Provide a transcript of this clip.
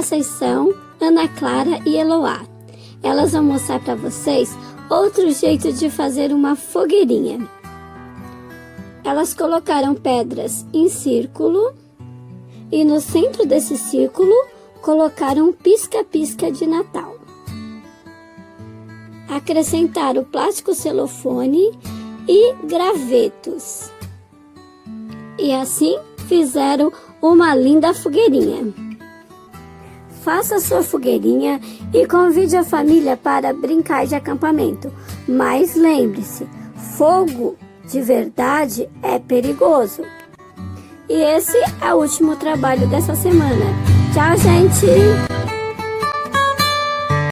essas são Ana Clara e Eloá. Elas vão mostrar para vocês outro jeito de fazer uma fogueirinha. Elas colocaram pedras em círculo e no centro desse círculo colocaram um pisca-pisca de Natal. Acrescentaram plástico celofane e gravetos. E assim fizeram uma linda fogueirinha. Faça sua fogueirinha e convide a família para brincar de acampamento. Mas lembre-se, fogo de verdade é perigoso. E esse é o último trabalho dessa semana. Tchau, gente!